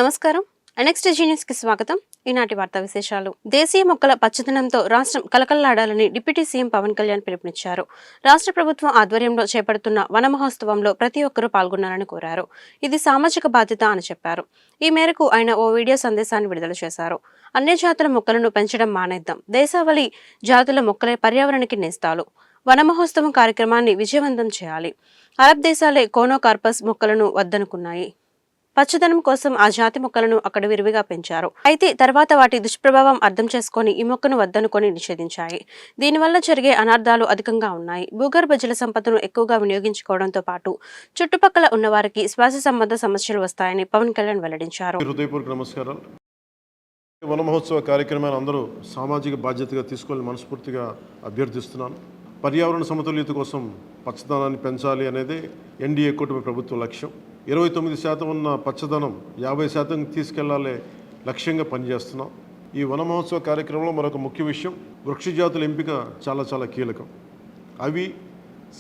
నమస్కారం. ఎన్ఎక్స్టీజీ న్యూస్కి స్వాగతం. ఈనాటి వార్తా విశేషాలు. దేశీయ మొక్కల పచ్చదనంతో రాష్ట్రం కలకల్లాడాలని డిప్యూటీ సీఎం పవన్ కళ్యాణ్ పిలుపునిచ్చారు. రాష్ట్ర ప్రభుత్వం ఆధ్వర్యంలో చేపడుతున్న వన మహోత్సవంలో ప్రతి ఒక్కరూ పాల్గొనాలని కోరారు. ఇది సామాజిక బాధ్యత అని చెప్పారు. ఈ మేరకు ఆయన ఓ వీడియో సందేశాన్ని విడుదల చేశారు. అన్ని జాతుల మొక్కలను పెంచడం మానేద్దాం. దేశావళి జాతుల మొక్కలే పర్యావరణానికి నేస్తాలు. వన మహోత్సవం కార్యక్రమాన్ని విజయవంతం చేయాలి. అరబ్ దేశాలే కోనోకార్పస్ మొక్కలను వద్దనుకున్నాయి. పచ్చదనం కోసం ఆ జాతి మొక్కలను అక్కడ విరివిగా పెంచారు. అయితే తర్వాత వాటి దుష్ప్రభావం అర్థం చేసుకుని ఈ మొక్కను వద్దనుకొని నిషేధించాయి. దీనివల్ల జరిగే అనార్థాలు అధికంగా ఉన్నాయి. భూగర్భ జల సంపదను ఎక్కువగా వినియోగించుకోవడంతో పాటు చుట్టుపక్కల ఉన్న వారికి శ్వాస సంబంధ సమస్యలు వస్తాయని పవన్ కళ్యాణ్ వెల్లడించారు. హృదయపూర్వక నమస్కారాలు. వన మహోత్సవ కార్యక్రమాన్ని అందరూ సామాజిక బాధ్యతగా తీసుకొని మనస్ఫూర్తిగా అభ్యర్థిస్తున్నాను. పర్యావరణ సమతుల్యత కోసం పచ్చదనాన్ని పెంచాలి అనేది ఎన్డీఏ కూటమి ప్రభుత్వ లక్ష్యం. 29% ఉన్న పచ్చదనం 50% తీసుకెళ్లాలే లక్ష్యంగా పనిచేస్తున్నాం. ఈ వన మహోత్సవ కార్యక్రమంలో మరొక ముఖ్య విషయం, వృక్ష జాతుల ఎంపిక చాలా కీలకం. అవి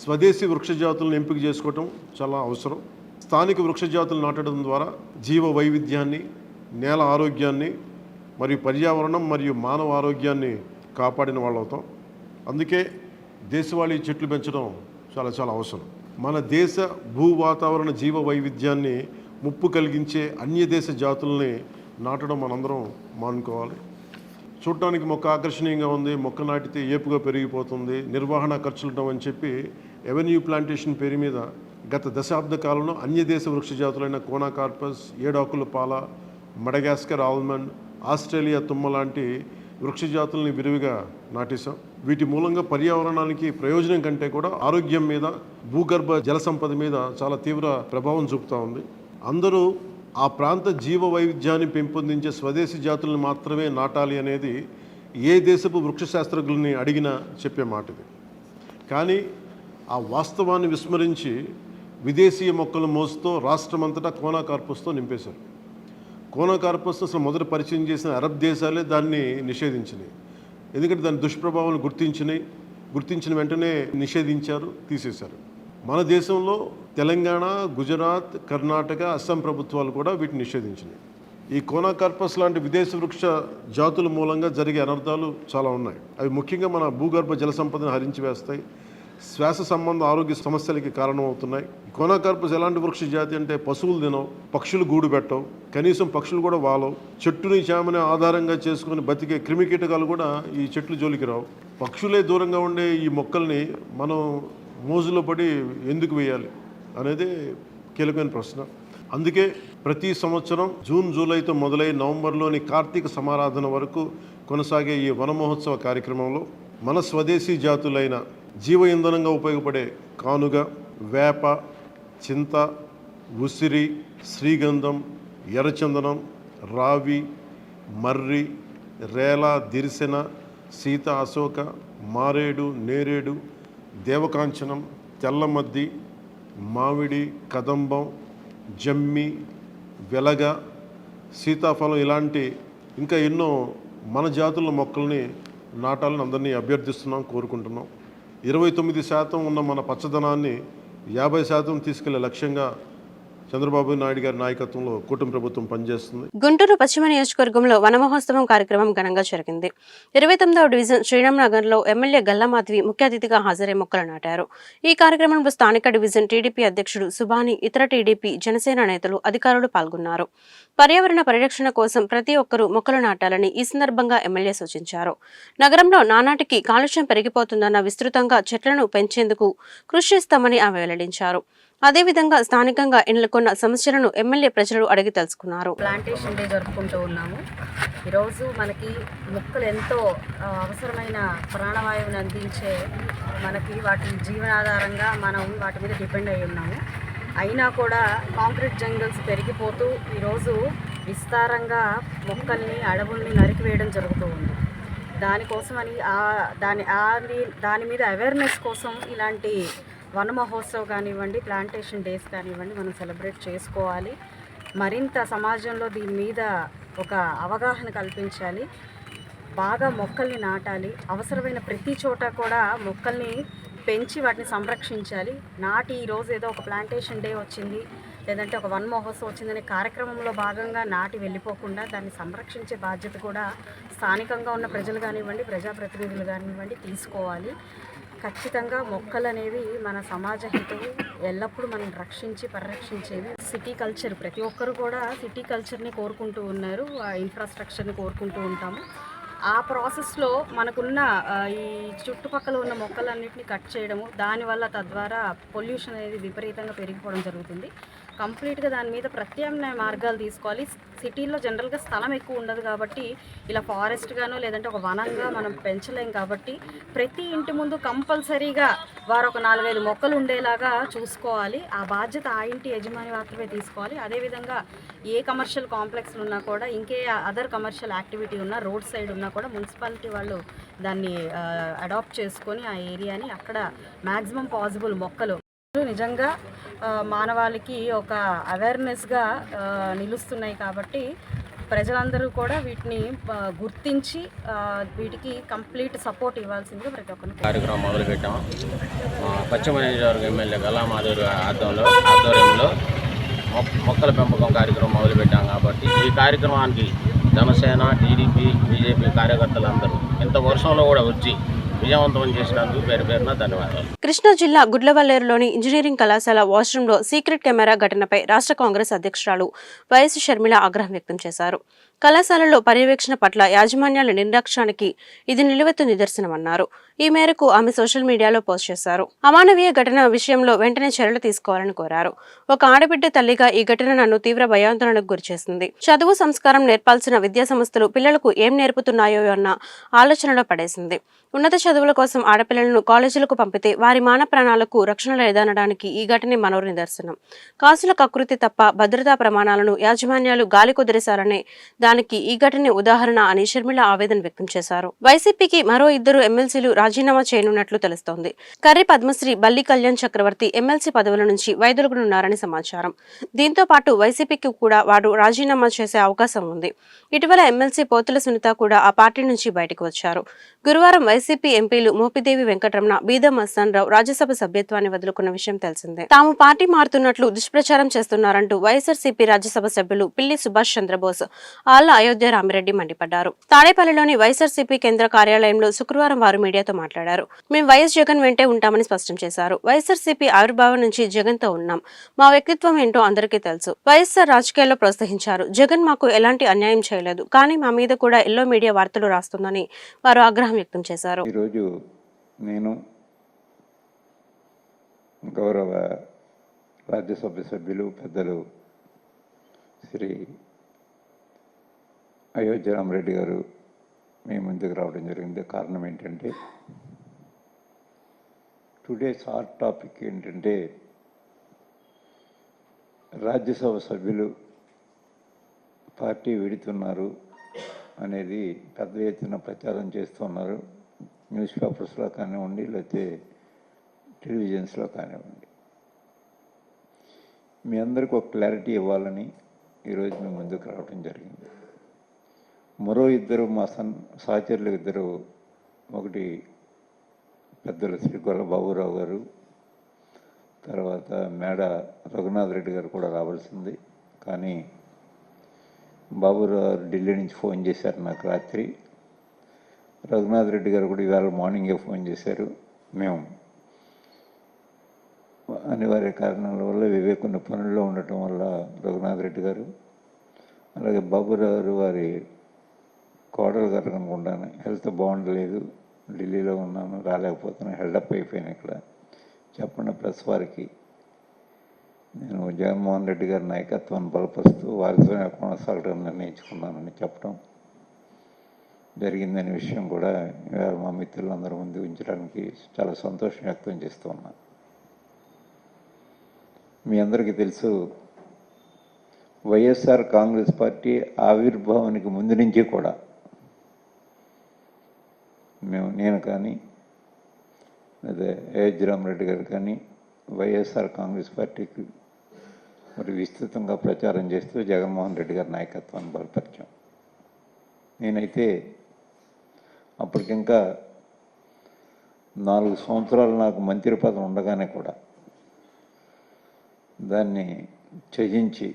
స్వదేశీ వృక్ష జాతులను ఎంపిక చేసుకోవటం చాలా అవసరం. స్థానిక వృక్ష జాతులు నాటడం ద్వారా జీవ వైవిధ్యాన్ని, నేల ఆరోగ్యాన్ని మరియు పర్యావరణం మరియు మానవ ఆరోగ్యాన్ని కాపాడిన వాళ్ళు అవుతాం. అందుకే దేశవాళీ చెట్లు పెంచడం చాలా అవసరం. మన దేశ భూ వాతావరణ జీవ వైవిధ్యాన్ని ముప్పు కలిగించే అన్య దేశ జాతుల్ని నాటడం మనందరం మానుకోవాలి. చూడటానికి మొక్క ఆకర్షణీయంగా ఉంది, మొక్క నాటితే ఏపుగా పెరిగిపోతుంది, నిర్వహణ ఖర్చులుంటాం అని చెప్పి ఎవెన్యూ ప్లాంటేషన్ పేరు మీద గత దశాబ్ద కాలంలో అన్య దేశ వృక్ష జాతులైన కోనాకార్పస్, ఏడాకుల పాల, మడగాస్కర్ ఆల్మండ్, ఆస్ట్రేలియా తుమ్మ లాంటి వృక్ష జాతుల్ని విరివిగా నాటేశాం. వీటి మూలంగా పర్యావరణానికి ప్రయోజనం కంటే కూడా ఆరోగ్యం మీద, భూగర్భ జల సంపద మీద చాలా తీవ్ర ప్రభావం చూపుతూ ఉంది. అందరూ ఆ ప్రాంత జీవ వైవిధ్యాన్ని పెంపొందించే స్వదేశీ జాతులను మాత్రమే నాటాలి అనేది ఏ దేశపు వృక్ష శాస్త్రజ్ఞుల్ని అడిగినా చెప్పే మాట ఇది. కానీ ఆ వాస్తవాన్ని విస్మరించి విదేశీయ మొక్కల మోసుతో రాష్ట్రమంతటా కోనాకార్పస్తో నింపేశారు. కోనాకార్పస్ అసలు మొదట పరిచయం చేసిన అరబ్ దేశాలే దాన్ని నిషేధించినాయి. ఎందుకంటే దాని దుష్ప్రభావాలను గుర్తించిన వెంటనే నిషేధించారు, తీసేశారు. మన దేశంలో తెలంగాణ, గుజరాత్, కర్ణాటక, అస్సాం ప్రభుత్వాలు కూడా వీటిని నిషేధించినాయి. ఈ కోనాకార్పస్ లాంటి విదేశ వృక్ష జాతుల మూలంగా జరిగే అనర్థాలు చాలా ఉన్నాయి. అవి ముఖ్యంగా మన భూగర్భ జల సంపదను హరించి వేస్తాయి, శ్వాస సంబంధ ఆరోగ్య సమస్యలకి కారణమవుతున్నాయి. కోనాకార్పస్ ఎలాంటి వృక్ష జాతి అంటే పశువులు తినవు, పక్షులు గూడు పెట్టవు, కనీసం పక్షులు కూడా వాలవు. చెట్టుని చేమని ఆధారంగా చేసుకుని బతికే క్రిమికీటకాలు కూడా ఈ చెట్లు జోలికి రావు. పక్షులే దూరంగా ఉండే ఈ మొక్కల్ని మనం మోజులో పడి ఎందుకు వేయాలి అనేది కీలకమైన ప్రశ్న. అందుకే ప్రతి సంవత్సరం జూన్, జూలైతో మొదలై నవంబర్లోని కార్తీక సమారాధన వరకు కొనసాగే ఈ వన మహోత్సవ కార్యక్రమంలో మన స్వదేశీ జాతులైన జీవ ఇంధనంగా ఉపయోగపడే కానుగ, వేప, చింత, ఉసిరి, శ్రీగంధం, ఎర్రచందనం, రావి, మర్రి, రేల, దిరిసెన, సీత, అశోక, మారేడు, నేరేడు, దేవకాంచనం, తెల్లమద్ది, మామిడి, కదంబం, జమ్మి, వెలగ, సీతాఫలం ఇలాంటి ఇంకా ఎన్నో మన జాతుల మొక్కల్ని నాటాలని అందరినీ అభ్యర్థిస్తున్నాం, కోరుకుంటున్నాం. 29% ఉన్న మన పచ్చదనాన్ని 50% తీసుకెళ్లే లక్ష్యంగా చంద్రబాబు నాయుడు గారి నాయకత్వంలో కూటమి ప్రభుత్వం పనిచేస్తుంది. గుంటూరు పశ్చిమ నియోజకవర్గంలో వన మహోత్సవం కార్యక్రమం ఘనంగా జరిగింది. 29వ డివిజన్ శ్రీరామ్నగర్లో ఎమ్మెల్యే గల్లా మాధవి ముఖ్య అతిథిగా హాజరై మొక్కలు నాటారు. ఈ కార్యక్రమంలో స్థానిక డివిజన్ టీడీపీ అధ్యక్షుడు సుబాని, ఇతర టీడీపీ, జనసేన నేతలు, అధికారులు పాల్గొన్నారు. పర్యావరణ పరిరక్షణ కోసం ప్రతి ఒక్కరూ మొక్కలు నాటాలని ఈ సందర్భంగా ఎమ్మెల్యే సూచించారు. నగరంలో నానాటికి కాలుష్యం పెరిగిపోతుందన్న విస్తృతంగా చెట్లను పెంచేందుకు కృషి చేస్తామని ఆమె వెల్లడించారు. అదేవిధంగా స్థానికంగా ఎన్నుకున్న సమస్యలను ఎమ్మెల్యే ప్రజలు అడిగి తెలుసుకున్నారు. ప్లాంటేషన్ డే జరుపుకుంటూ ఉన్నాము. ఈరోజు మనకి మొక్కలు ఎంతో అవసరమైన ప్రాణవాయువుని అందించే మనకి వాటి జీవనాధారంగా మనం వాటి మీద డిపెండ్ అయి ఉన్నాము. అయినా కూడా కాంక్రీట్ జంగల్స్ పెరిగిపోతూ ఈరోజు విస్తారంగా మొక్కల్ని, అడవుల్ని నరికివేయడం జరుగుతూ ఉంది. దానికోసమని దాని మీద అవేర్నెస్ కోసం ఇలాంటి వన మహోత్సవ్ కానివ్వండి, ప్లాంటేషన్ డేస్ కానివ్వండి మనం సెలబ్రేట్ చేసుకోవాలి. మరింత సమాజంలో దీని మీద ఒక అవగాహన కల్పించాలి. బాగా మొక్కల్ని నాటాలి. అవసరమైన ప్రతి చోట కూడా మొక్కల్ని పెంచి వాటిని సంరక్షించాలి. ఈరోజు ఏదో ఒక ప్లాంటేషన్ డే వచ్చింది, లేదంటే ఒక వన మహోత్సవం వచ్చిందనే కార్యక్రమంలో భాగంగా నాటి వెళ్ళిపోకుండా దాన్ని సంరక్షించే బాధ్యత కూడా స్థానికంగా ఉన్న ప్రజలు కానివ్వండి, ప్రజాప్రతినిధులు కానివ్వండి తీసుకోవాలి. ఖచ్చితంగా మొక్కలు అనేవి మన సమాజ హితవు, ఎల్లప్పుడూ మనం రక్షించి పరిరక్షించేవి. సిటీ కల్చర్ ప్రతి ఒక్కరు కూడా సిటీ కల్చర్ని కోరుకుంటూ ఉన్నారు, ఆ ఇన్ఫ్రాస్ట్రక్చర్ని కోరుకుంటూ ఉంటాము. ఆ ప్రాసెస్లో మనకున్న ఈ చుట్టుపక్కల ఉన్న మొక్కలన్నింటినీ కట్ చేయడము, దానివల్ల తద్వారా పొల్యూషన్ అనేది విపరీతంగా పెరిగిపోవడం జరుగుతుంది. కంప్లీట్గా దాని మీద ప్రత్యామ్నాయ మార్గాలు తీసుకోవాలి. సిటీల్లో జనరల్గా స్థలం ఎక్కువ ఉండదు కాబట్టి ఇలా ఫారెస్ట్గానో లేదంటే ఒక వనంగా మనం పెంచలేం కాబట్టి ప్రతి ఇంటి ముందు కంపల్సరీగా వారు ఒక 4-5 మొక్కలు ఉండేలాగా చూసుకోవాలి. ఆ బాధ్యత ఆ ఇంటి యజమాని మాత్రమే తీసుకోవాలి. అదేవిధంగా ఏ కమర్షియల్ కాంప్లెక్స్లు ఉన్నా కూడా, ఇంకే అదర్ కమర్షియల్ యాక్టివిటీ ఉన్నా, రోడ్ సైడ్ ఉన్నా కూడా మున్సిపాలిటీ వాళ్ళు దాన్ని అడాప్ట్ చేసుకొని ఆ ఏరియాని అక్కడ మ్యాక్సిమం పాసిబుల్ మొక్కలు నిజంగా మానవాళికి ఒక అవేర్నెస్గా నిలుస్తున్నాయి కాబట్టి ప్రజలందరూ కూడా వీటిని గుర్తించి వీటికి కంప్లీట్ సపోర్ట్ ఇవ్వాల్సిందిగా ప్రతి ఒక్కరికి కార్యక్రమం మొదలుపెట్టాము. పశ్చిమ నియోజకవర్గ ఎమ్మెల్యే గల్లామాధురి ఆధ్వర్యంలో మొక్కల పెంపకం కార్యక్రమం మొదలుపెట్టాం కాబట్టి ఈ కార్యక్రమానికి జనసేన, టీడీపీ, బీజేపీ కార్యకర్తలందరూ ఇంత వర్షంలో కూడా వచ్చి విజయవంతం చేసినందుకు పేరు పేరున ధన్యవాదాలు. కృష్ణా జిల్లా గుడ్లవల్లేరులోని ఇంజనీరింగ్ కళాశాల వాష్రూంలో సీక్రెట్ కెమెరా ఘటనపై రాష్ట్ర కాంగ్రెస్ అధ్యక్షురాలు వైఎస్ షర్మిల ఆగ్రహం వ్యక్తం చేశారు. కళాశాలలో పర్యవేక్షణ పట్ల యాజమాన్యాల నిర్లక్ష్యానికి ఇది నిలువెత్తు నిదర్శనమన్నారు. ఈ మేరకు ఆమె సోషల్ మీడియాలో పోస్ట్ చేశారు. అమానవీయ ఘటన విషయంలో వెంటనే చర్యలు తీసుకోవాలని కోరారు. ఒక ఆడబిడ్డ తల్లిగా ఈ ఘటన నన్ను తీవ్ర భయాందోళనకు గురిచేసింది. చదువు సంస్కారం నేర్పాల్సిన విద్యా సంస్థలు పిల్లలకు ఏం నేర్పుతున్నాయో అన్న ఆలోచనలో పడేసింది. ఉన్నత చదువుల కోసం ఆడపిల్లలను కాలేజీలకు పంపితే వారి మాన ప్రాణాలకు రక్షణ లేదనడానికి ఈ ఘటనే మరో నిదర్శనం. కాసుల కకృతి తప్ప భద్రతా ప్రమాణాలను యాజమాన్యాలు గాలి కుదిరేశారనే దానికి ఈ ఘటనే ఉదాహరణ అని షర్మిల ఆవేదన వ్యక్తం చేశారు. వైసీపీకి మరో 2 ఎమ్మెల్సీలు రాజీనామా చేయనున్నట్లు తెలుస్తోంది. కర్రి పద్మశ్రీ, బల్లి కళ్యాణ్ చక్రవర్తి ఎమ్మెల్సీ పదవుల నుంచి వైదొలుగునున్నారని సమాచారం. దీంతో పాటు వైసీపీకి కూడా వారు రాజీనామా చేసే అవకాశం ఉంది. ఇటీవల ఎమ్మెల్సీ పోతుల సునీత కూడా ఆ పార్టీ నుంచి బయటకు వచ్చారు. గురువారం వైసీపీ ఎంపీలు మోపిదేవి వెంకటరమణ, బీదం మస్తాన్ రావు రాజ్యసభ సభ్యత్వాన్ని వదులుకున్న విషయం తెలిసిందే. తాము పార్టీ మారుతున్నట్లు దుష్ప్రచారం చేస్తున్నారంటూ వైఎస్ఆర్సీపీ రాజ్యసభ సభ్యులు పిల్లి సుభాష్ చంద్రబోస్, ఆళ్ల అయోధ్య రామిరెడ్డి మండిపడ్డారు. తాడేపల్లిలోని వైఎస్ఆర్సీపీ కేంద్ర కార్యాలయంలో శుక్రవారం వారు మీడియాతో మాట్లాడారు. మేము వైఎస్ జగన్ వెంటే ఉంటామని స్పష్టం చేశారు. వైఎస్ఆర్సీపీ ఆవిర్భావం నుంచి జగన్ తో ఉన్నాం. మా వ్యక్తిత్వం ఏంటో అందరికీ తెలుసు. వైఎస్ఆర్ రాజకీయాల్లో ప్రోత్సహించారు. జగన్ మాకు ఎలాంటి అన్యాయం చేయలేదు. కానీ మా మీద కూడా ఎల్లో మీడియా వార్తలు రాస్తుందని వారు ఆగ్రహం వ్యక్తం చేశారు. ఈరోజు నేను గౌరవ రాజ్యసభ సభ్యులు పెద్దలు శ్రీ అయోధ్య రామిరెడ్డి గారు మీ ముందుకు రావడం జరిగింది. కారణం ఏంటంటే టుడేస్ హాట్ టాపిక్ ఏంటంటే రాజ్యసభ సభ్యులు పార్టీ విడుతున్నారు అనేది పెద్ద ఎత్తున ప్రచారం చేస్తున్నారు. న్యూస్ పేపర్స్లో కానివ్వండి, లేకపోతే టెలివిజన్స్లో కానివ్వండి. మీ అందరికీ ఒక క్లారిటీ ఇవ్వాలని ఈరోజు మేము ముందుకు రావడం జరిగింది. మరో 2 మా సహచరులు 2, ఒకటి పెద్దలు శ్రీ గొల్ల బాబురావు గారు, తర్వాత మేడ రఘునాథ్ రెడ్డి గారు కూడా రావాల్సింది. కానీ బాబురావు ఢిల్లీ నుంచి ఫోన్ చేశారు నాకు రాత్రి. రఘునాథ్ రెడ్డి గారు కూడా ఇవాళ మార్నింగే ఫోన్ చేశారు. మేము అనివార్య కారణాల వల్ల వివేకున్న పనుల్లో ఉండటం వల్ల రఘునాథ్ రెడ్డి గారు, అలాగే బాబురావు గారు వారి కోడలు గారు అనుకుంటాను హెల్త్ బాగుండలేదు, ఢిల్లీలో ఉన్నాను, రాలేకపోతున్నాను, హెల్డప్ అయిపోయాను. ఇక్కడ చెప్పండి ప్రెస్ వారికి నేను జగన్మోహన్ రెడ్డి గారి నాయకత్వాన్ని బలపరుస్తూ వారితో కొనసాగడం నిర్ణయించుకున్నానని చెప్పడం జరిగిందనే విషయం కూడా ఇవాళ మా మిత్రులందరూ ముందు ఉంచడానికి చాలా సంతోషం వ్యక్తం చేస్తూ ఉన్నాను. మీ అందరికీ తెలుసు, వైఎస్ఆర్ కాంగ్రెస్ పార్టీ ఆవిర్భావానికి ముందు నుంచి కూడా నేను కానీ అదే అయోధ్య రామిరెడ్డి గారు కానీ వైఎస్ఆర్ కాంగ్రెస్ పార్టీకి మరి విస్తృతంగా ప్రచారం చేస్తూ జగన్మోహన్ రెడ్డి గారి నాయకత్వాన్ని బలపరిచాం. నేనైతే అప్పటికింకా 4 సంవత్సరాలు నాకు మంత్రి పదవి ఉండగానే కూడా దాన్ని త్యజించి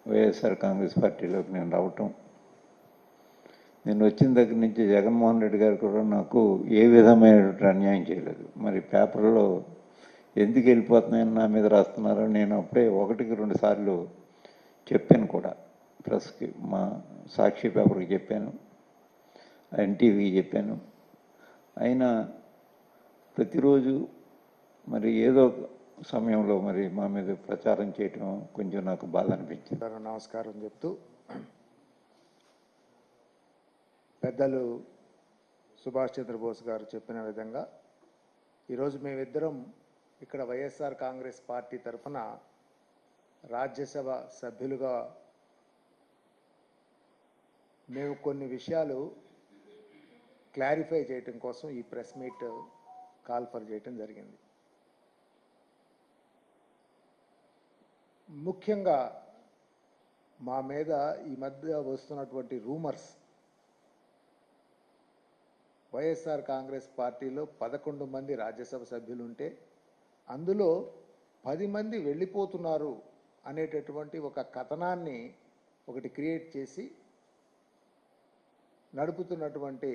వైఎస్ఆర్ కాంగ్రెస్ పార్టీలోకి నేను రావటం, నేను వచ్చిన దగ్గర నుంచి జగన్మోహన్ రెడ్డి గారు కూడా నాకు ఏ విధమైనటువంటి అన్యాయం చేయలేదు. మరి పేపర్లో ఎందుకు వెళ్ళిపోతున్నాయని నా మీద రాస్తున్నారో నేను అప్పుడే 1-2 సార్లు చెప్పాను కూడా. ప్రెస్కి, మా సాక్షి పేపర్కి చెప్పాను, ఎన్టీవీకి చెప్పాను. అయినా ప్రతిరోజు మరి ఏదో సమయంలో మరి మా మీద ప్రచారం చేయటం కొంచెం నాకు బాధ అనిపించింది. నమస్కారం చెప్తూ, పెద్దలు సుభాష్ చంద్రబోస్ గారు చెప్పిన విధంగా ఈరోజు మేమిద్దరం ఇక్కడ వైఎస్ఆర్ కాంగ్రెస్ పార్టీ తరఫున రాజ్యసభ సభ్యులుగా మేము కొన్ని విషయాలు క్లారిఫై చేయటం కోసం ఈ ప్రెస్ మీట్ కాల్ఫర్ చేయటం జరిగింది. ముఖ్యంగా మా మీద ఈ మధ్య వస్తున్నటువంటి రూమర్స్, వైఎస్ఆర్ కాంగ్రెస్ పార్టీలో 11 మంది రాజ్యసభ సభ్యులు ఉంటే అందులో 10 మంది వెళ్ళిపోతున్నారు అనేటటువంటి ఒక కథనాన్ని ఒకటి క్రియేట్ చేసి నడుపుతున్నటువంటి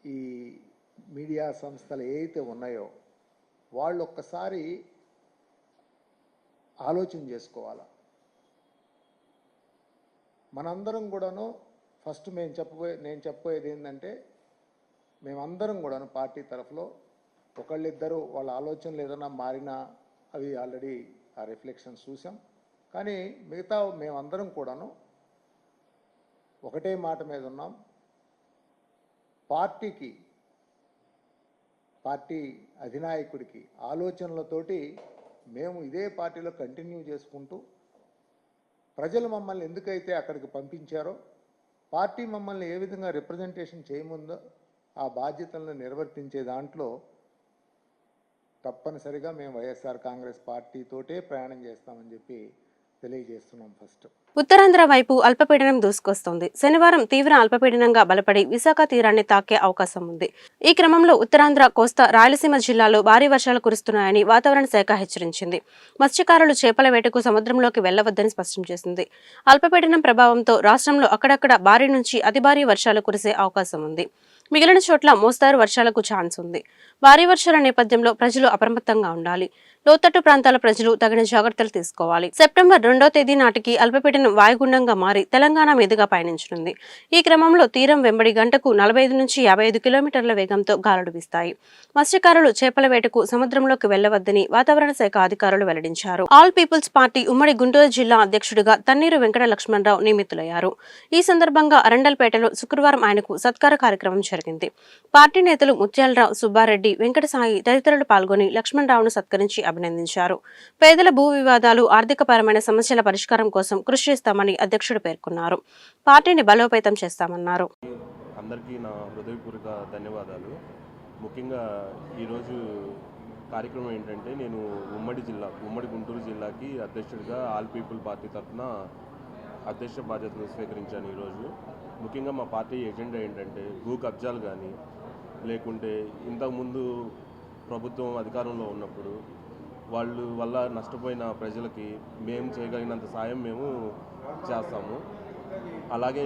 ఈ మీడియా సంస్థలు ఏవైతే ఉన్నాయో వాళ్ళు ఒక్కసారి ఆలోచన చేసుకోవాలా. మనందరం కూడాను ఫస్ట్ నేను చెప్పబోయేది ఏంటంటే, మేమందరం కూడాను పార్టీ తరఫులో ఒకళ్ళిద్దరూ వాళ్ళ ఆలోచనలు ఏదైనా మారినా అవి ఆల్రెడీ ఆ రిఫ్లెక్షన్స్ చూసాం. కానీ మిగతా మేమందరం కూడాను ఒకటే మాట మీద ఉన్నాం. పార్టీ అధినాయకుడికి ఆలోచనలతోటి మేము ఇదే పార్టీలో కంటిన్యూ చేసుకుంటూ, ప్రజలు మమ్మల్ని ఎందుకైతే అక్కడికి పంపించారో, పార్టీ మమ్మల్ని ఏ విధంగా రిప్రజెంటేషన్ చేయముందో ఆ బాధ్యతలను నిర్వర్తించే దాంట్లో తప్పనిసరిగా మేము వైఎస్ఆర్ కాంగ్రెస్ పార్టీతోటే ప్రయాణం చేస్తామని చెప్పి తెలియజేస్తున్నాం. ఫస్ట్ ఉత్తరాంధ్ర వైపు అల్పపీడనం దూసుకొస్తోంది. శనివారం తీవ్ర అల్పపీడనంగా బలపడి విశాఖ తీరాన్ని తాకే అవకాశం ఉంది. ఈ క్రమంలో ఉత్తరాంధ్ర, కోస్తా, రాయలసీమ జిల్లాల్లో భారీ వర్షాలు కురుస్తున్నాయని వాతావరణ శాఖ హెచ్చరించింది. మత్స్యకారులు చేపల వేటకు సముద్రంలోకి వెళ్లవద్దని స్పష్టం చేసింది. అల్పపీడనం ప్రభావంతో రాష్ట్రంలో అక్కడక్కడ భారీ నుంచి అతి భారీ వర్షాలు కురిసే అవకాశం ఉంది. మిగిలిన చోట్ల మోస్తారు వర్షాలకు ఛాన్స్ ఉంది. భారీ వర్షాల నేపథ్యంలో ప్రజలు అప్రమత్తంగా ఉండాలి. లోతట్టు ప్రాంతాల ప్రజలు తగిన జాగ్రత్తలు తీసుకోవాలి. సెప్టెంబర్ 2వ తేదీ నాటికి అల్పపీడనం వాయుగుండంగా మారి తెలంగాణ మీదుగా పయనించనుంది. ఈ క్రమంలో తీరం వెంబడి గంటకు 45 నుంచి 55 కిలోమీటర్ల వేగంతో గాలులు వీస్తాయి. మత్స్యకారులు చేపల వేటకు సముద్రంలోకి వెళ్లవద్దని వాతావరణ శాఖ అధికారులు వెల్లడించారు. ఆల్ పీపుల్స్ పార్టీ ఉమ్మడి గుంటూరు జిల్లా అధ్యక్షుడిగా తన్నీరు వెంకట లక్ష్మణరావు నియమితులయ్యారు. ఈ సందర్భంగా అరండల్పేటలో శుక్రవారం ఆయనకు సత్కార కార్యక్రమం జరిగింది. పార్టీ నేతలు ముత్యాలరావు, సుబ్బారెడ్డి, వెంకటసాయి తదితరులు పాల్గొని లక్ష్మణరావును సత్కరించి అభినందించారు. పేదల భూ వివాదాలు, ఆర్థికపరమైన సమస్యల పరిష్కారం కోసం కృషి చేస్తామని అధ్యక్షుడు పేర్కొన్నారు. పార్టీని బలోపేతం చేస్తామన్నారు. అందరికీ నా హృదయపూర్వక ధన్యవాదాలు. ముఖ్యంగా ఈరోజు కార్యక్రమం ఏంటంటే, నేను ఉమ్మడి గుంటూరు జిల్లాకి అధ్యక్షుడిగా ఆల్ పీపుల్ పార్టీ తరఫున అధ్యక్ష బాధ్యతలు స్వీకరించాను. ఈరోజు ముఖ్యంగా మా పార్టీ ఎజెండా ఏంటంటే, భూ కబ్జాలు కానీ లేకుంటే ఇంతకుముందు ప్రభుత్వం అధికారంలో ఉన్నప్పుడు వాళ్ళు వల్ల నష్టపోయిన ప్రజలకి మేము చేయగలిగినంత సాయం మేము చేస్తాము. అలాగే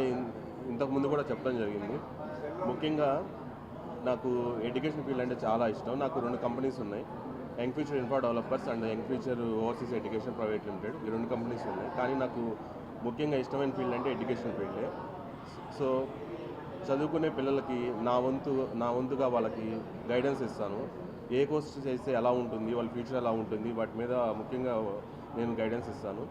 ఇంతకుముందు కూడా చెప్పడం జరిగింది. ముఖ్యంగా నాకు ఎడ్యుకేషన్ ఫీల్డ్ అంటే చాలా ఇష్టం. నాకు 2 కంపెనీస్ ఉన్నాయి, young future infra developers and young future overseas education private limited. ఈ 2 కంపెనీస్ ఉన్నాయి. కానీ నాకు ముఖ్యంగా ఇష్టమైన ఫీల్డ్ అంటే ఎడ్యుకేషన్ ఫీల్డే. సో చదువుకునే పిల్లలకి నా వంతుగా వాళ్ళకి గైడెన్స్ ఇస్తాను. ఏ కోర్స్ చేస్తే ఎలా ఉంటుంది, వాళ్ళ ఫ్యూచర్ ఎలా ఉంటుంది, వాటి మీద ముఖ్యంగా నేను గైడెన్స్ ఇస్తాను.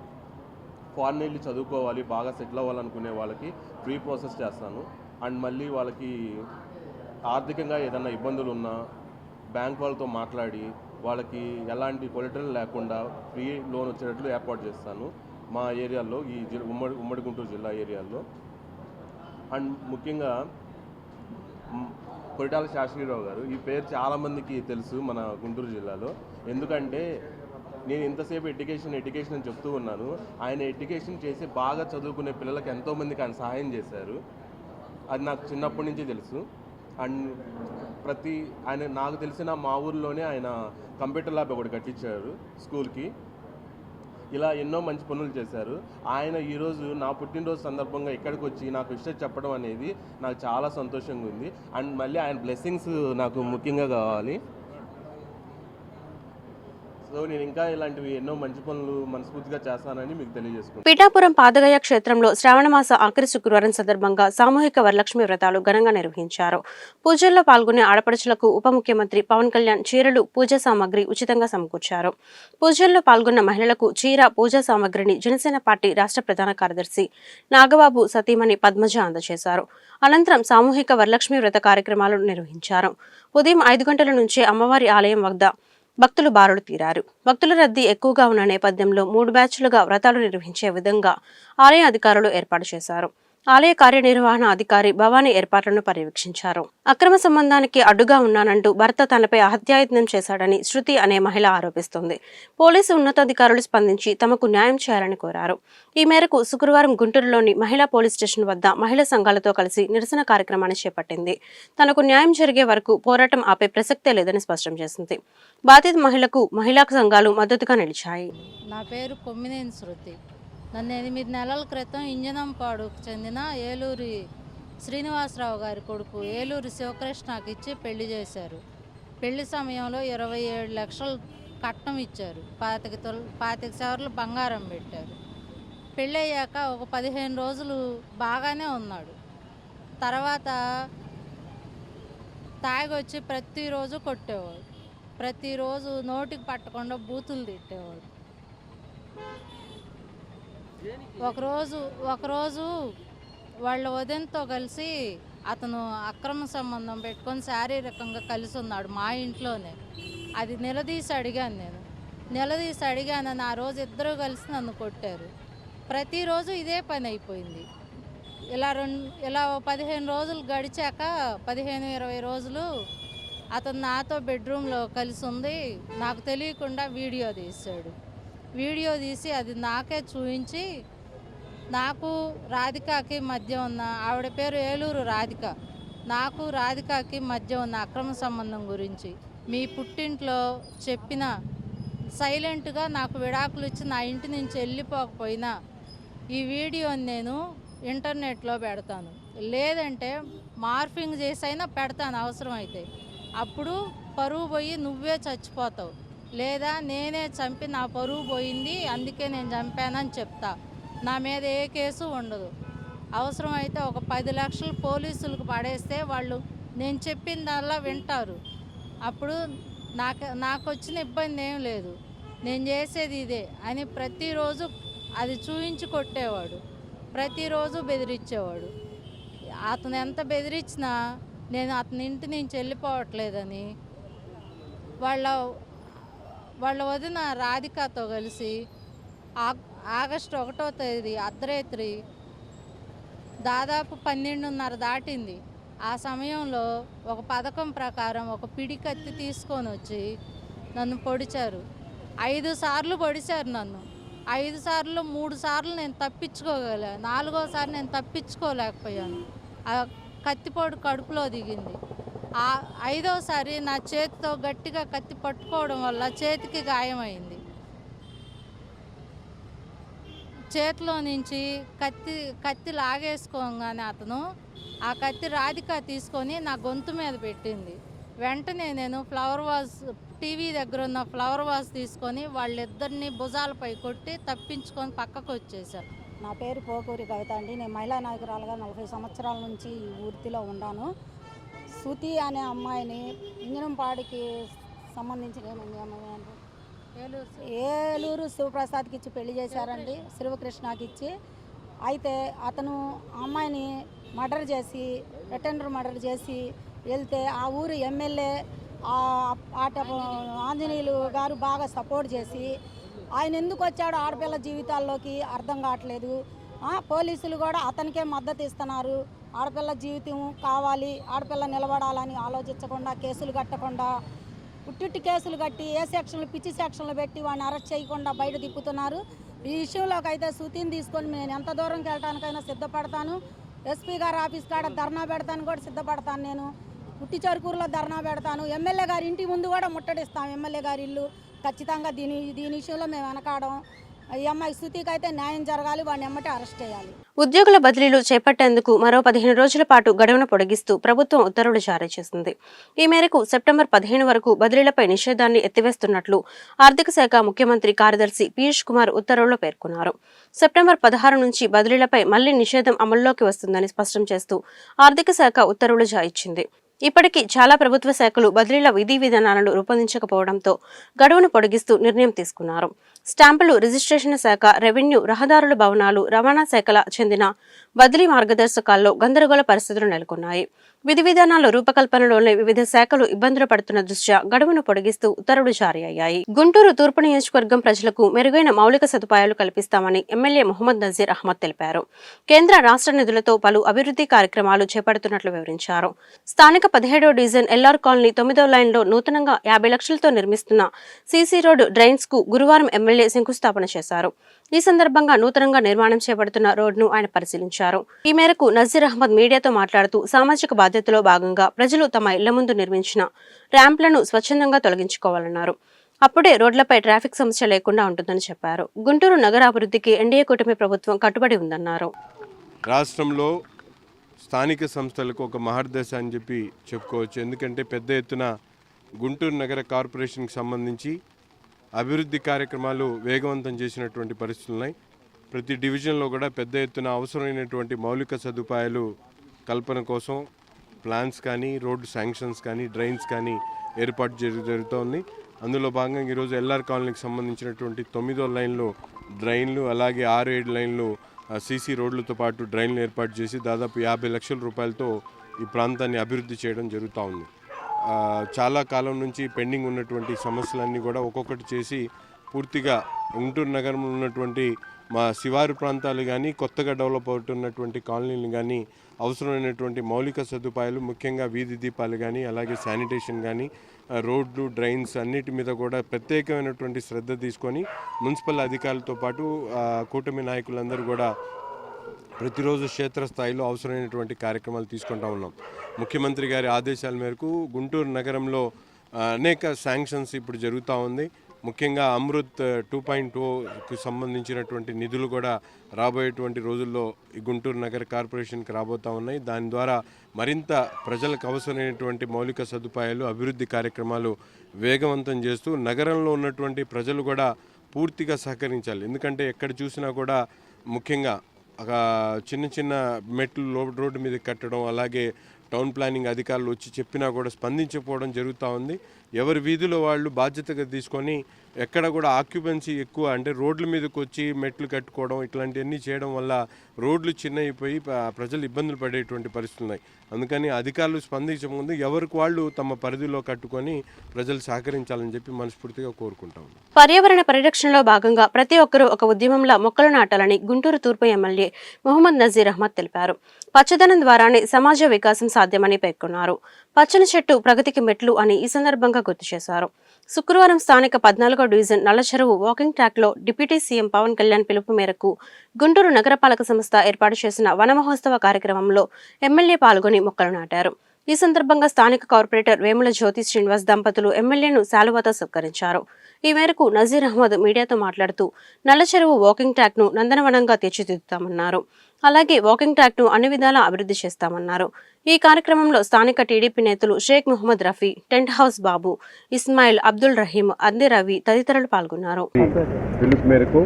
ఫారెన్ వెళ్ళి చదువుకోవాలి, బాగా సెటిల్ అవ్వాలనుకునే వాళ్ళకి ఫ్రీ ప్రాసెస్ చేస్తాను. అండ్ మళ్ళీ వాళ్ళకి ఆర్థికంగా ఏదైనా ఇబ్బందులు ఉన్నా బ్యాంక్ వాళ్ళతో మాట్లాడి వాళ్ళకి ఎలాంటి కొలెటరల్ లేకుండా ఫ్రీ లోన్ వచ్చేటట్లు ఏర్పాటు చేస్తాను మా ఏరియాలో, ఈ ఉమ్మడి గుంటూరు జిల్లా ఏరియాలో. అండ్ ముఖ్యంగా కొరిటాల శాస్త్రీరావు గారు, ఈ పేరు చాలామందికి తెలుసు మన గుంటూరు జిల్లాలో. ఎందుకంటే నేను ఇంతసేపు ఎడ్యుకేషన్ అని చెప్తూ ఉన్నాను. ఆయన ఎడ్యుకేషన్ చేసి బాగా చదువుకునే పిల్లలకి ఎంతోమందికి ఆయన సహాయం చేశారు. అది నాకు చిన్నప్పటి నుంచి తెలుసు. అండ్ నాకు తెలిసిన మా ఊర్లోనే ఆయన కంప్యూటర్ ల్యాబ్ ఒకటి కట్టించారు స్కూల్కి. ఇలా ఎన్నో మంచి పనులు చేశారు. ఆయన ఈరోజు నా పుట్టినరోజు సందర్భంగా ఇక్కడికి వచ్చి నాకు విషయం చెప్పడం అనేది నాకు చాలా సంతోషంగా ఉంది. అండ్ మళ్ళీ ఆయన బ్లెస్సింగ్స్ నాకు ముఖ్యంగా కావాలి. సో నేను ఇంకా ఇలాంటివి ఎన్నో మంచి పనులు మనస్ఫూర్తిగా చేస్తానని మీకు తెలియజేసుకుంటాను. పిఠాపురం పాదగయ క్షేత్రంలో శ్రావణమాస ఆఖరి శుక్రవారం సందర్భంగా సామూహిక వరలక్ష్మి వ్రతాలు ఘనంగా నిర్వహించారు. పూజల్లో పాల్గొనే ఆడపడుచులకు ఉప ముఖ్యమంత్రి పవన్ కళ్యాణ్ చీరలు, పూజా సామాగ్రి ఉచితంగా సమకూర్చారు. పూజల్లో పాల్గొన్న మహిళలకు చీర, పూజా సామాగ్రిని జనసేన పార్టీ రాష్ట్ర ప్రధాన కార్యదర్శి నాగబాబు సతీమణి పద్మజ అందజేశారు. అనంతరం సామూహిక వరలక్ష్మి వ్రత కార్యక్రమాలు నిర్వహించారు. ఉదయం 5 గంటల నుంచే అమ్మవారి ఆలయం వద్ద భక్తులు బారులు తీరారు. భక్తుల రద్దీ ఎక్కువగా ఉన్న నేపథ్యంలో 3 బ్యాచ్లుగా వ్రతాలు నిర్వహించే విధంగా ఆలయ అధికారులు ఏర్పాటు చేశారు. ఆలయ కార్యనిర్వహణ అధికారి భవానీ ఏర్పాట్లను పర్యవేక్షించారు. అక్రమ సంబంధానికి అడ్డుగా ఉన్నానంటూ భర్త తనపై హత్యాయత్నం చేశాడని శృతి అనే మహిళ ఆరోపిస్తోంది. పోలీసు ఉన్నతాధికారులు స్పందించి తమకు న్యాయం చేయాలని కోరారు. ఈ మేరకు శుక్రవారం గుంటూరులోని మహిళా పోలీస్ స్టేషన్ వద్ద మహిళా సంఘాలతో కలిసి నిరసన కార్యక్రమాన్ని చేపట్టింది. తనకు న్యాయం జరిగే వరకు పోరాటం ఆపే ప్రసక్తే లేదని స్పష్టం చేసింది. బాధిత మహిళకు మహిళా సంఘాలు మద్దతుగా నిలిచాయి. నా పేరు కొమ్మినేని శృతి. నన్ను 8 నెలల క్రితం ఇంజనంపాడుకు చెందిన ఏలూరి శ్రీనివాసరావు గారి కొడుకు ఏలూరి శివకృష్ణకి ఇచ్చి పెళ్లి చేశారు. పెళ్లి సమయంలో 27 లక్షలు కట్నం ఇచ్చారు. 25 సవర్లు బంగారం పెట్టారు. పెళ్ళి అయ్యాక ఒక 15 రోజులు బాగానే ఉన్నాడు. తర్వాత తాగొచ్చి ప్రతిరోజు కొట్టేవాడు. ప్రతిరోజు నోటికి పట్టకుండా బూతులు తిట్టేవాడు. ఒకరోజు వాళ్ళ వదినతో కలిసి అతను అక్రమ సంబంధం పెట్టుకొని శారీరకంగా కలిసి ఉన్నాడు మా ఇంట్లోనే. అది నిలదీసి అడిగానని ఆ రోజు ఇద్దరు కలిసి నన్ను కొట్టారు. ప్రతిరోజు ఇదే పని అయిపోయింది. ఇలా 15 రోజులు గడిచాక 15-20 రోజులు అతను నాతో బెడ్రూమ్లో కలిసి ఉంది. నాకు తెలియకుండా వీడియో తీశాడు. వీడియో తీసి అది నాకే చూపించి, నాకు రాధికాకి మధ్య ఉన్న, ఆవిడ పేరు ఏలూరు రాధిక, నాకు రాధికాకి మధ్య ఉన్న అక్రమ సంబంధం గురించి మీ పుట్టింట్లో చెప్పిన సైలెంట్గా నాకు విడాకులు ఇచ్చి నా ఇంటి నుంచి వెళ్ళిపోకపోయినా ఈ వీడియోని నేను ఇంటర్నెట్లో పెడతాను, లేదంటే మార్ఫింగ్ చేసైనా పెడతాను అవసరమైతే. అప్పుడు పరువు పోయి నువ్వే చచ్చిపోతావు, లేదా నేనే చంపి నా పరువు పోయింది అందుకే నేను చంపానని చెప్తా. నా మీద ఏ కేసు ఉండదు. అవసరమైతే ఒక 10 లక్షలు పోలీసులకు పడేస్తే వాళ్ళు నేను చెప్పిందల్లా వింటారు. అప్పుడు నాకు వచ్చిన ఇబ్బంది ఏం లేదు, నేను చేసేది ఇదే అని ప్రతిరోజు అది చూయించి కొట్టేవాడు. ప్రతిరోజు బెదిరించేవాడు. అతను ఎంత బెదిరించినా నేను అతని ఇంటి నుంచి వెళ్ళిపోవట్లేదని వాళ్ళ వదిన రాధికతో కలిసి ఆగస్టు 1వ తేదీ అర్ధరాత్రి దాదాపు 12:30 దాటింది. ఆ సమయంలో ఒక పథకం ప్రకారం ఒక పిడి కత్తి తీసుకొని వచ్చి నన్ను పొడిచారు. 5 సార్లు పొడిచారు నన్ను. 5 సార్లు 3 సార్లు నేను తప్పించుకోగలను, 4వసారి నేను తప్పించుకోలేకపోయాను. ఆ కత్తిపోటు కడుపులో దిగింది. 5వసారి నా చేతితో గట్టిగా కత్తి పట్టుకోవడం వల్ల చేతికి గాయమైంది. చేతిలో నుంచి కత్తి లాగేసుకోగానే అతను ఆ కత్తి రాధిక తీసుకొని నా గొంతు మీద పెట్టింది. వెంటనే నేను టీవీ దగ్గర ఉన్న ఫ్లవర్ వాజ్ తీసుకొని వాళ్ళిద్దరిని భుజాలపై కొట్టి తప్పించుకొని పక్కకు వచ్చేసాను. నా పేరు పోకూరి కవిత అండి. నేను మహిళా నాయకురాలుగా 40 సంవత్సరాల నుంచి ఈ వృత్తిలో ఉన్నాను. శృతి అనే అమ్మాయిని ఇంజనంపాడికి సంబంధించిన ఏలూరు శివప్రసాద్కి ఇచ్చి పెళ్లి చేశారండి, శ్రీకృష్ణకి ఇచ్చి. అయితే అతను అమ్మాయిని మర్డర్ చేసి వెళ్తే ఆ ఊరు ఎమ్మెల్యే ఆంజనేయులు గారు బాగా సపోర్ట్ చేసి, ఆయన ఎందుకు వచ్చాడో ఆడపిల్ల జీవితాల్లోకి అర్థం కావట్లేదు. పోలీసులు కూడా అతనికే మద్దతు ఇస్తున్నారు. ఆడపిల్ల జీవితం కావాలి, ఆడపిల్ల నిలబడాలని ఆలోచించకుండా కేసులు కట్టకుండా పుట్టిట్టి కేసులు కట్టి ఏ సెక్షన్లు పిచ్చి సెక్షన్లు పెట్టి వాడిని అరెస్ట్ చేయకుండా బయట తిప్పుతున్నారు. ఈ విషయంలోకి అయితే శృతిని తీసుకొని నేను ఎంత దూరంకి వెళ్ళడానికైనా సిద్ధపడతాను. ఎస్పీ గారి ఆఫీస్ కాడ ధర్నా పెడతాను కూడా సిద్ధపడతాను. నేను పుట్టి చరుకూరులో ధర్నా పెడతాను. ఎమ్మెల్యే గారి ఇంటి ముందు కూడా ముట్టడిస్తాం. ఎమ్మెల్యే గారి ఇల్లు ఖచ్చితంగా దీని విషయంలో మేము వెనకాడం. ఈ అమ్మాయి స్థుతికి అయితే న్యాయం జరగాలి, వాడిని ఎమ్మటే అరెస్ట్ చేయాలి. ఉద్యోగుల బదిలీలు చేపట్టేందుకు మరో 15 రోజుల పాటు గడువును పొడిగిస్తూ ప్రభుత్వం ఉత్తర్వులు జారీ చేసింది. ఈ మేరకు సెప్టెంబర్ 15 వరకు బదిలీలపై నిషేధాన్ని ఎత్తివేస్తున్నట్లు ఆర్థిక శాఖ ముఖ్యమంత్రి కార్యదర్శి పీయూష్ కుమార్ ఉత్తర్వుల్లో పేర్కొన్నారు. సెప్టెంబర్ 16 నుంచి బదిలీలపై మళ్లీ నిషేధం అమల్లోకి వస్తుందని స్పష్టం చేస్తూ ఆర్థిక శాఖ ఉత్తర్వులు జారీ ఇచ్చింది. ఇప్పటికీ చాలా ప్రభుత్వ శాఖలు బదిలీల విధి విధానాలను రూపొందించకపోవడంతో గడువును పొడిగిస్తూ నిర్ణయం తీసుకున్నారు. స్టాంపులు, రిజిస్ట్రేషన్ శాఖ, రెవెన్యూ, రహదారుల, భవనాలు, రవాణా శాఖల చెందిన బదిలీ మార్గదర్శకాల్లో గందరగోళ పరిస్థితులు నెలకొన్నాయి. విధి విధానాల రూపకల్పనలోనే వివిధ శాఖలు ఇబ్బందులు పడుతున్న దృష్ట్యా గడువును పొడిగిస్తూ ఉత్తర్వులు జారీ అయ్యాయి. గుంటూరు తూర్పు నియోజకవర్గం ప్రజలకు మెరుగైన మౌలిక సదుపాయాలు కల్పిస్తామని ఎమ్మెల్యే మొహమ్మద్ నజీర్ అహ్మద్ తెలిపారు. కేంద్ర, రాష్ట్ర నిధులతో పలు అభివృద్ధి కార్యక్రమాలు చేపడుతున్నట్లు వివరించారు. స్థానిక 17వ డివిజన్ ఎల్ఆర్ కాలనీ 9వ లైన్లో నూతనంగా 50 లక్షలతో నిర్మిస్తున్న సీసీ రోడ్డు డ్రైన్స్ కు గురువారం ఎమ్మెల్యే శంకుస్థాపన చేశారు. ఈ సందర్భంగా నూతనంగా నిర్మాణం చేపడుతున్న రోడ్డును ఆయన పరిశీలించారు. ఈ మేరకు నజీర్ అహ్మద్ మీడియాతో మాట్లాడుతూ సామాజిక బాధ్యతలో భాగంగా ప్రజలు తమ ఇళ్ల ముందు నిర్మించిన ర్యాంప్లను స్వచ్ఛందంగా తొలగించుకోవాలన్నారు. అప్పుడే రోడ్లపై ట్రాఫిక్ సమస్య లేకుండా ఉంటుందని చెప్పారు. గుంటూరు నగరాభివృద్ధికి ఎన్డీఏ కూటమి ప్రభుత్వం కట్టుబడి ఉందన్నారు. రాష్ట్రంలో స్థానిక సంస్థలకు ఒక మహర్దశ అని చెప్పి చెప్పుకోవచ్చు. ఎందుకంటే పెద్ద ఎత్తున గుంటూరు నగర కార్పొరేషన్కి సంబంధించి అభివృద్ధి కార్యక్రమాలు వేగవంతం చేసినటువంటి పరిస్థితులు ఉన్నాయి. ప్రతి డివిజన్లో కూడా పెద్ద ఎత్తున అవసరమైనటువంటి మౌలిక సదుపాయాలు కల్పన కోసం ప్లాన్స్ కానీ, రోడ్డు శాంక్షన్స్ కానీ, డ్రైన్స్ కానీ ఏర్పాటు జరుగుతోంది. అందులో భాగంగా ఈరోజు ఎల్ఆర్ కాలనీకి సంబంధించినటువంటి 9వ లైన్లో డ్రైన్లు, అలాగే 6-7 లైన్లు సీసీ రోడ్లతో పాటు డ్రైన్లు ఏర్పాటు చేసి దాదాపు 50 లక్షల రూపాయలతో ఈ ప్రాంతాన్ని అభివృద్ధి చేయడం జరుగుతూ ఉంది. చాలా కాలం నుంచి పెండింగ్ ఉన్నటువంటి సమస్యలన్నీ కూడా ఒక్కొక్కటి చేసి పూర్తిగా గుంటూరు నగరంలో ఉన్నటువంటి మా శివారు ప్రాంతాలు కానీ, కొత్తగా డెవలప్ అవుతున్నటువంటి కాలనీలు కానీ అవసరమైనటువంటి మౌలిక సదుపాయాలు, ముఖ్యంగా వీధి దీపాలు కానీ, అలాగే శానిటేషన్ కానీ, రోడ్లు, డ్రైన్స్ అన్నిటి మీద కూడా ప్రత్యేకమైనటువంటి శ్రద్ధ తీసుకొని మున్సిపల్ అధికారులతో పాటు కూటమి నాయకులందరూ కూడా ప్రతిరోజు క్షేత్రస్థాయిలో అవసరమైనటువంటి కార్యక్రమాలు తీసుకుంటూ ఉన్నాం. ముఖ్యమంత్రి గారి ఆదేశాల మేరకు గుంటూరు నగరంలో అనేక శాంక్షన్స్ ఇప్పుడు జరుగుతూ ఉంది. ముఖ్యంగా అమృత్ 2.0కి సంబంధించినటువంటి నిధులు కూడా రాబోయేటువంటి రోజుల్లో ఈ గుంటూరు నగర కార్పొరేషన్కి రాబోతూ ఉన్నాయి. దాని ద్వారా మరింత ప్రజలకు అవసరమైనటువంటి మౌలిక సదుపాయాలు, అభివృద్ధి కార్యక్రమాలు వేగవంతం చేస్తూ నగరంలో ఉన్నటువంటి ప్రజలు కూడా పూర్తిగా సహకరించాలి. ఎందుకంటే ఎక్కడ చూసినా కూడా ముఖ్యంగా చిన్న చిన్న మెట్లు రోడ్డు మీద కట్టడం, అలాగే టౌన్ ప్లానింగ్ అధికారులు వచ్చి చెప్పినా కూడా స్పందించకపోవడం జరుగుతూ ఉంది. ఎవరి వీధిలో వాళ్ళు బాధ్యతగా తీసుకొని ఎక్కడ కూడా ఆక్యుపెన్సీ ఎక్కువ, అంటే రోడ్ల మీదకి వచ్చి మెట్లు కట్టుకోవడం ఇట్లాంటివన్నీ చేయడం వల్ల రోడ్లు చిన్నయిపోయి ప్రజలు ఇబ్బందులు పడేటువంటి పరిస్థితులు ఉన్నాయి. అందుకని అధికారులు స్పందించకముందు ఎవరికి వాళ్ళు తమ పరిధిలో కట్టుకొని ప్రజలు సహకరించాలని చెప్పి మనస్ఫూర్తిగా కోరుకుంటాం. పర్యావరణ పరిరక్షణలో భాగంగా ప్రతి ఒక్కరూ ఒక ఉద్యమంలో మొక్కలు నాటాలని గుంటూరు తూర్పు ఎమ్మెల్యే మొహమ్మద్ నజీర్ అహ్మద్ తెలిపారు. పచ్చదనం ద్వారానే సమాజ వికాసం సాధ్యమని పేర్కొన్నారు. పచ్చని చెట్టు ప్రగతికి మెట్లు అని ఈ సందర్భంగా గుర్తు చేశారు. శుక్రవారం స్థానిక 14వ డివిజన్ నల్లచెరువు వాకింగ్ ట్రాక్ లో డిప్యూటీ సీఎం పవన్ కళ్యాణ్ పిలుపు మేరకు గుంటూరు నగరపాలక సంస్థ ఏర్పాటు చేసిన వన మహోత్సవ కార్యక్రమంలో ఎమ్మెల్యే పాల్గొని మొక్కలు నాటారు. ఈ సందర్భంగా స్థానిక కార్పొరేటర్ వేముల జ్యోతి శ్రీనివాస్ దంపతులు ఎమ్మెల్యేను శాలువాతో సత్కరించారు. ఈ మేరకు నజీర్ అహ్మద్ మీడియాతో మాట్లాడుతూ నల్లచెరువు వాకింగ్ ట్రాక్ ను నందనవనంగా తీర్చిదిద్దుతామన్నారు. అలాగే వాకింగ్ ట్రాక్ ను అన్ని విధాలా అభివృద్ధి చేస్తామన్నారు. ఈ కార్యక్రమంలో స్థానిక టీడీపీ నేతలు షేక్ ముహమ్మద్ రఫీ, టెంట్ హౌస్ బాబు, ఇస్మాయిల్, అబ్దుల్ రహీం, అంది రవి తదితరులు పాల్గొన్నారు. పిలుపు మేరకు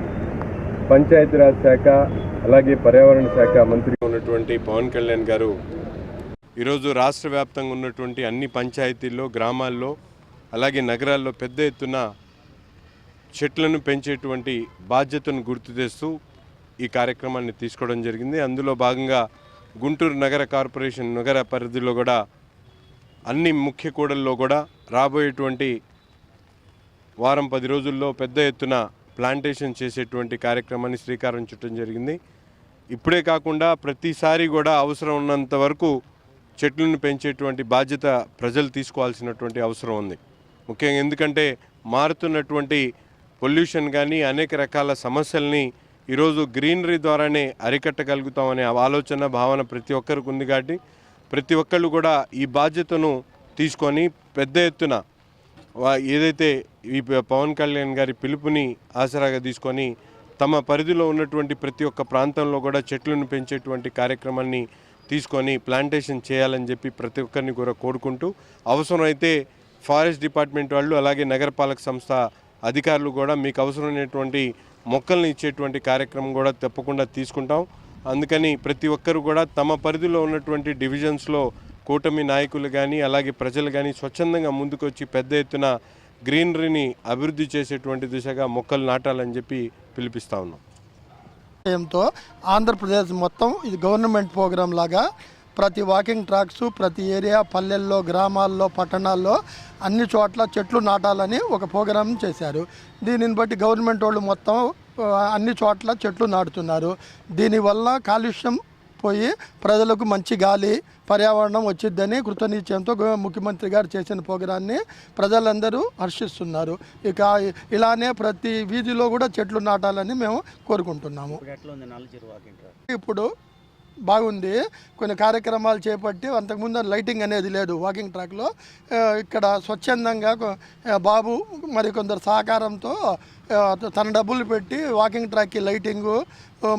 పంచాయతీరాజ్ శాఖ అలాగే పర్యావరణ శాఖ మంత్రి ఉన్నటువంటి పవన్ కళ్యాణ్ గారు ఈరోజు రాష్ట్ర వ్యాప్తంగా ఉన్నటువంటి అన్ని పంచాయతీల్లో, గ్రామాల్లో అలాగే నగరాల్లో పెద్ద ఎత్తున చెట్లను పెంచేటువంటి బాధ్యతను గుర్తు చేస్తూ ఈ కార్యక్రమాన్ని తీసుకోవడం జరిగింది. అందులో భాగంగా గుంటూరు నగర కార్పొరేషన్ నగర పరిధిలో కూడా అన్ని ముఖ్య కూడల్లో కూడా రాబోయేటువంటి వారం 10 రోజుల్లో పెద్ద ఎత్తున ప్లాంటేషన్ చేసేటువంటి కార్యక్రమాన్ని శ్రీకారం చుట్టడం జరిగింది. ఇప్పుడే కాకుండా ప్రతిసారి కూడా అవసరం ఉన్నంత వరకు చెట్లను పెంచేటువంటి బాధ్యత ప్రజలు తీసుకోవాల్సినటువంటి అవసరం ఉంది. ముఖ్యంగా ఎందుకంటే మారుతున్నటువంటి పొల్యూషన్ కానీ అనేక రకాల సమస్యల్ని ఈరోజు గ్రీనరీ ద్వారానే అరికట్టగలుగుతామనే ఆలోచన భావన ప్రతి ఒక్కరికి ఉంది. కాబట్టి ప్రతి ఒక్కళ్ళు కూడా ఈ బాధ్యతను తీసుకొని పెద్ద ఎత్తున ఏదైతే ఈ పవన్ కళ్యాణ్ గారి పిలుపుని ఆసరాగా తీసుకొని తమ పరిధిలో ఉన్నటువంటి ప్రతి ఒక్క ప్రాంతంలో కూడా చెట్లను పెంచేటువంటి కార్యక్రమాన్ని తీసుకొని ప్లాంటేషన్ చేయాలని చెప్పి ప్రతి ఒక్కరిని కూడా కోరుకుంటూ, అవసరమైతే ఫారెస్ట్ డిపార్ట్మెంట్ వాళ్ళు అలాగే నగరపాలక సంస్థ అధికారులు కూడా మీకు అవసరమైనటువంటి మొక్కల్ని ఇచ్చేటువంటి కార్యక్రమం కూడా తప్పకుండా తీసుకుంటాం. అందుకని ప్రతి ఒక్కరు కూడా తమ పరిధిలో ఉన్నటువంటి డివిజన్స్లో కూటమి నాయకులు కానీ అలాగే ప్రజలు కానీ స్వచ్ఛందంగా ముందుకొచ్చి పెద్ద ఎత్తున గ్రీనరీని అభివృద్ధి చేసేటువంటి దిశగా మొక్కలు నాటాలని చెప్పి పిలిపిస్తా ఉన్నాం. ఆంధ్రప్రదేశ్ మొత్తం ఇది గవర్నమెంట్ ప్రోగ్రాం లాగా ప్రతి వాకింగ్ ట్రాక్స్ ప్రతి ఏరియా, పల్లెల్లో, గ్రామాల్లో, పట్టణాల్లో అన్ని చోట్ల చెట్లు నాటాలని ఒక ప్రోగ్రాం చేశారు. దీనిని బట్టి గవర్నమెంట్ వాళ్ళు మొత్తం అన్ని చోట్ల చెట్లు నాటుతున్నారు. దీనివల్ల కాలుష్యం పోయి ప్రజలకు మంచి గాలి, పర్యావరణం వచ్చిద్దని కృతనిశ్చయంతో ముఖ్యమంత్రి గారు చేసిన ప్రోగ్రాన్ని ప్రజలందరూ హర్షిస్తున్నారు. ఇక ఇలానే ప్రతి వీధిలో కూడా చెట్లు నాటాలని మేము కోరుకుంటున్నాము. ఇప్పుడు బాగుంది. కొన్ని కార్యక్రమాలు చేపట్టి అంతకుముందు లైటింగ్ అనేది లేదు వాకింగ్ ట్రాక్లో. ఇక్కడ స్వచ్ఛందంగా బాబు మరి కొందరు సహకారంతో తన డబ్బులు పెట్టి వాకింగ్ ట్రాక్కి లైటింగు,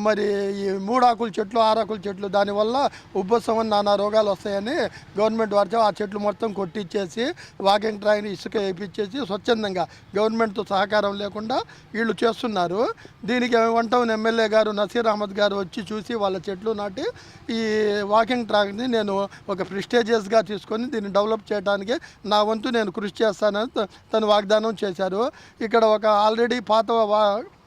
మరి ఈ 3 ఆకుల చెట్లు, 6 ఆకుల చెట్లు, దానివల్ల ఉబ్బసం, నానా రోగాలు వస్తాయని గవర్నమెంట్ వారితో ఆ చెట్లు మొత్తం కొట్టించేసి వాకింగ్ ట్రాక్ని ఇసుక వేయించేసి స్వచ్ఛందంగా గవర్నమెంట్తో సహకారం లేకుండా వీళ్ళు చేస్తున్నారు. దీనికి 1 టౌన్ ఎమ్మెల్యే గారు నసీర్ అహ్మద్ గారు వచ్చి చూసి వాళ్ళ చెట్లు నాటి ఈ వాకింగ్ ట్రాక్ని నేను ఒక ప్రెస్టీజియస్గా తీసుకొని దీన్ని డెవలప్ చేయడానికి నా వంతు నేను కృషి చేస్తానని తను వాగ్దానం చేశారు. ఇక్కడ ఒక ఆల్రెడీ పాత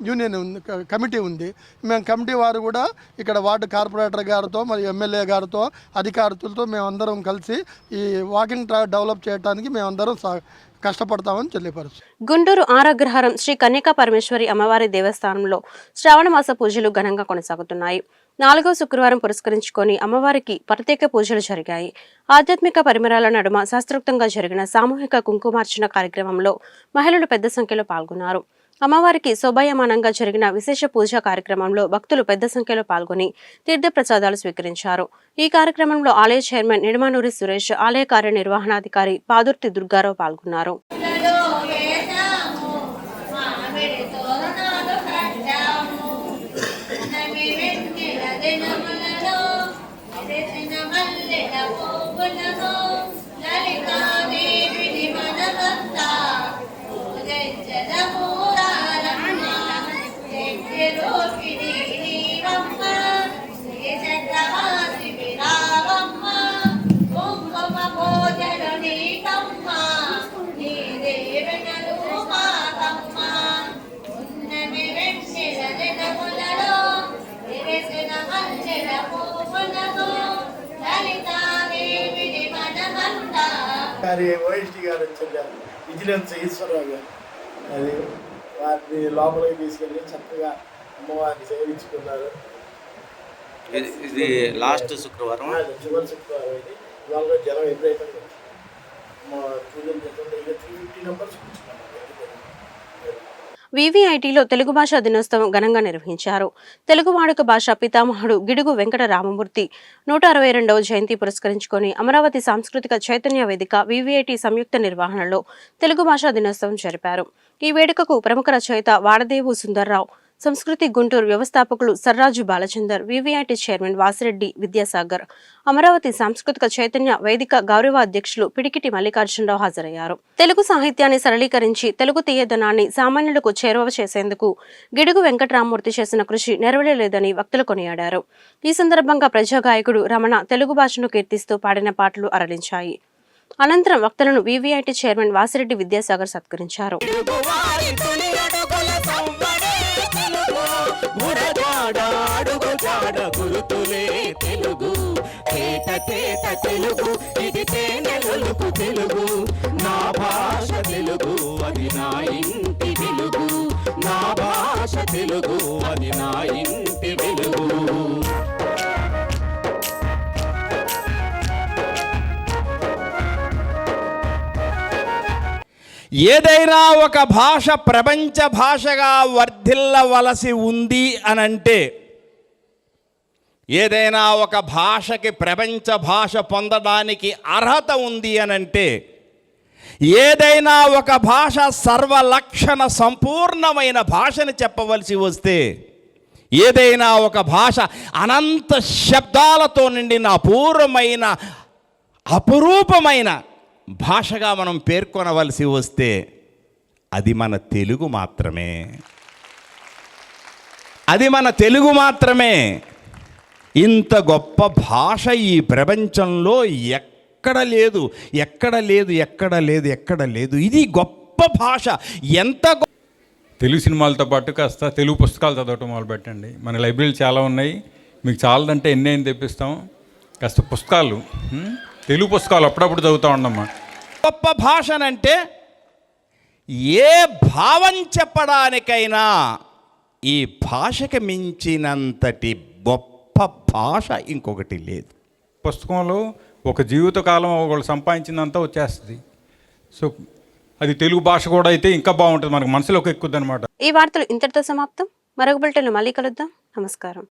యూనియన్ ఉంది, కమిటీ ఉంది. మేము కమిటీ వారు కూడా ఇక్కడ వార్డు కార్పొరేటర్ గారితో మరియు ఎమ్మెల్యే గారితో అధికారులతో మేమందరం కలిసి ఈ వాకింగ్ ట్రాక్ డెవలప్ చేయడానికి మేమందరం కష్టపడతామని తెలియపరుస్తాం. గుంటూరు ఆరాగ్రహారం శ్రీ కన్యకా పరమేశ్వరి అమ్మవారి దేవస్థానంలో శ్రావణ మాస పూజలు ఘనంగా కొనసాగుతున్నాయి. 4వ శుక్రవారం పురస్కరించుకొని అమ్మవారికి ప్రత్యేక పూజలు జరిగాయి. ఆధ్యాత్మిక పరిమళాల నడుమ శాస్త్రోక్తంగా జరిగిన సామూహిక కుంకుమార్చన కార్యక్రమంలో మహిళలు పెద్ద సంఖ్యలో పాల్గొన్నారు. అమ్మవారికి శోభాయమానంగా జరిగిన విశేష పూజా కార్యక్రమంలో భక్తులు పెద్ద సంఖ్యలో పాల్గొని తీర్థప్రసాదాలు స్వీకరించారు. ఈ కార్యక్రమంలో ఆలయ చైర్మన్ నిడమానూరి సురేష్, ఆలయ కార్యనిర్వహణాధికారి పాదుర్తి దుర్గారావు పాల్గొన్నారు. ఓఎస్టీ గారు వచ్చారు, విజిలెన్స్ ఈశ్వరరావు గారు, అది వారిని లోపలికి తీసుకెళ్ళి చక్కగా అమ్మవారిని సేవించుకున్నారు. ఇది లాస్ట్ శుక్రవారం, చివరి శుక్రవారం ఇది. ఇవాళ జనం విపరీతంగా పూజలు చేస్తుంటే 350 నంబర్స్ కూర్చున్నాం. వివిఐటిలో తెలుగు భాషా దినోత్సవం ఘనంగా నిర్వహించారు. తెలుగు వాడుక భాష పితామహుడు గిడుగు వెంకట రామమూర్తి 162వ జయంతి పురస్కరించుకొని అమరావతి సాంస్కృతిక చైతన్య వేదిక వివిఐటి సంయుక్త నిర్వహణలో తెలుగు భాషా దినోత్సవం జరిపారు. ఈ వేడుకకు ప్రముఖ రచయిత వాడదేవు సుందర్రావు, సంస్కృతి గుంటూరు వ్యవస్థాపకులు సర్రాజు బాలచందర్, వివిఐటి చైర్మన్ వాసిరెడ్డి విద్యాసాగర్, అమరావతి సాంస్కృతిక చైతన్య వేదిక గౌరవ అధ్యక్షులు పిడికిటి మల్లికార్జునరావు హాజరయ్యారు. తెలుగు సాహిత్యాన్ని సరళీకరించి తెలుగు తీయదనాన్ని సామాన్యులకు చేరువ చేసేందుకు గిడుగు వెంకటరామమూర్తి చేసిన కృషి నెరవేరలేదని వక్తలు కొనియాడారు. ఈ సందర్భంగా ప్రజాగాయకుడు రమణ తెలుగు భాషను కీర్తిస్తూ పాడిన పాటలు అరలించాయి. అనంతరం వక్తలను వివిఐటి చైర్మన్ వాసిరెడ్డి విద్యాసాగర్ సత్కరించారు. తెలుగు ఇది తేనెలకు తెలుగు, నా భాష తెలుగు అది నా ఇంటి వెలుగు, నా భాష తెలుగు అది నా ఇంటి వెలుగు. ఏదైనా ఒక భాష ప్రపంచ భాషగా వర్ధిల్లవలసి ఉంది అనంటే, ఏదైనా ఒక భాషకి ప్రపంచ భాష పొందడానికి అర్హత ఉంది అనంటే ఏదైనా ఒక భాష సర్వలక్షణ సంపూర్ణమైన భాషని చెప్పవలసి వస్తే, ఏదైనా ఒక భాష అనంత శబ్దాలతో నిండిన అపురూపమైన భాషగా మనం పేర్కొనవలసి వస్తే అది మన తెలుగు మాత్రమే. అది మన తెలుగు మాత్రమే. ఇంత గొప్ప భాష ఈ ప్రపంచంలో ఎక్కడ లేదు, ఎక్కడ లేదు, ఎక్కడ లేదు, ఎక్కడ లేదు. ఇది గొప్ప భాష. ఎంత తెలుగు సినిమాలతో పాటు కాస్త తెలుగు పుస్తకాలు చదవటం మొదలుపెట్టండి. మన లైబ్రరీలు చాలా ఉన్నాయి. మీకు చాలదంటే ఎన్ని తెప్పిస్తాం. కాస్త పుస్తకాలు, తెలుగు పుస్తకాలు అప్పుడప్పుడు చదువుతూ ఉండమ్మా. గొప్ప భాషనంటే ఏ భావం చెప్పడానికైనా ఈ భాషకి మించినంతటి గొప్ప భాష ఇంకొకటి లేదు. పుస్తకంలో ఒక జీవితకాలం ఒకళ్ళు సంపాదించిందంతా వచ్చేస్తుంది. సో అది తెలుగు భాష కూడా అయితే ఇంకా బాగుంటుంది, మనకు మనసులోకి ఎక్కుద్ది అనమాట. ఈ వార్తలు ఇంతటితో సమాప్తం. మరొక బులెటిన్లో మళ్ళీ కలుద్దాం. నమస్కారం.